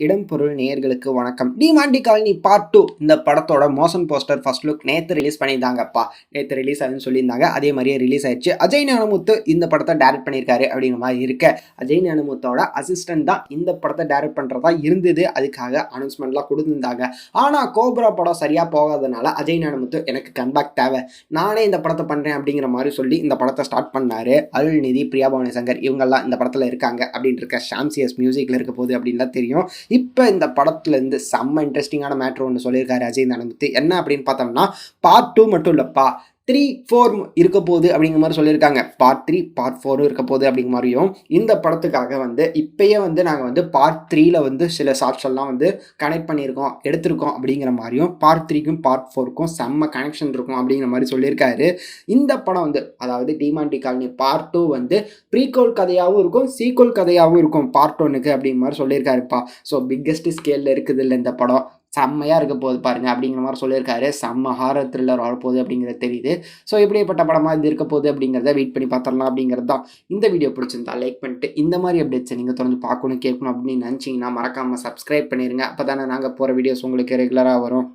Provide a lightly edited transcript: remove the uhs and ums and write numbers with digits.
இடம் பொருள் நேயர்களுக்கு வணக்கம். டிமாண்டி காலனி பார்ட் 2 இந்த படத்தோட மோஷன் போஸ்டர் ஃபர்ஸ்ட் லுக் நேத்து ரிலீஸ் பண்ணியிருந்தாங்கப்பா. நேத்து ரிலீஸ் ஆகுதுன்னு சொல்லியிருந்தாங்க. அதே மாதிரியே ரிலீஸ் ஆயிடுச்சு. அஜய் ஞானமுத்து இந்த படத்தை டைரக்ட் பண்ணியிருக்காரு அப்படிங்கிற மாதிரி இருக்க. அஜய் ஞானமுத்தோட அசிஸ்டன்ட் தான் இந்த படத்தை டைரக்ட் பண்ணுறதா இருந்தது. அதுக்காக அனௌன்ஸ்மெண்ட்லாம் கொடுத்துருந்தாங்க. ஆனால் கோப்ரா படம் சரியாக போகாதனால அஜய் ஞானமுத்து எனக்கு கம்பேக் தேவை, நானே இந்த படத்தை பண்ணுறேன் அப்படிங்கிற மாதிரி சொல்லி இந்த படத்தை ஸ்டார்ட் பண்ணாரு. அருள்நிதி, பிரியா பவானி சங்கர் இவங்கெல்லாம் இந்த படத்தில் இருக்காங்க அப்படின்னு இருக்க. ஷாம்சிஎஸ் மியூசிக்கில் இருக்க போகுது அப்படின்லாம் தெரியும். இப்போ இந்த படத்துலேருந்து செம்ம இன்ட்ரெஸ்டிங்கான மேட்ரு ஒன்று சொல்லியிருக்காரு அஜய் ஞானமுத்து. என்ன அப்படின்னு பார்த்தோம்னா, பார்ட் 2 மட்டும் இல்லைப்பா, 3, 4 இருக்க போகுது அப்படிங்கிற மாதிரி சொல்லியிருக்காங்க. பார்ட் 3, பார்ட் 4 இருக்க போகுது அப்படிங்கிற மாதிரியும், இந்த படத்துக்காக இப்பயே நாங்கள் பார்ட் 3ல சில ஷார்ட்ஸ் எல்லாம் கனெக்ட் பண்ணியிருக்கோம், எடுத்திருக்கோம் அப்படிங்கிற மாதிரியும், பார்ட் 3க்கும் பார்ட் 4க்கும் செம்ம கனெக்ஷன் இருக்கும் அப்படிங்கிற மாதிரி சொல்லியிருக்காரு. இந்த படம் அதாவது டிமாண்டி காலனி பார்ட் 2 ப்ரீக்வல் கதையாகவும் இருக்கும், சீக்வல் கதையாகவும் இருக்கும் பார்ட் 1க்கு அப்படிங்கிற மாதிரி சொல்லியிருக்காருப்பா. ஸோ பிக்கெஸ்ட் ஸ்கேலில் இருக்குது இல்லை இந்த படம், செம்மையாக இருக்க போகுது பாருங்கள் அப்படிங்கிற மாதிரி சொல்லியிருக்காரு. செம்ம ஹாரர் த்ரில்லர் வரப்போகுது அப்படிங்கிறது தெரியுது. ஸோ எப்படிப்பட்ட படமாக இது இருக்க போகுது அப்படிங்கிறத வெயிட் பண்ணி பார்த்துடலாம் அப்படிங்கிறது தான். இந்த வீடியோ பிடிச்சிருந்தா லைக் பண்ணிட்டு இந்த மாதிரி அப்டேட்ஸை நீங்கள் தொடர்ந்து பார்க்கணும் கேட்கணும் அப்படின்னு நினச்சிங்கன்னா மறக்காமல் சப்ஸ்கிரைப் பண்ணிடுங்க. அப்போ தானே நாங்கள் போகிற வீடியோஸ் உங்களுக்கு ரெகுலராக வரும்.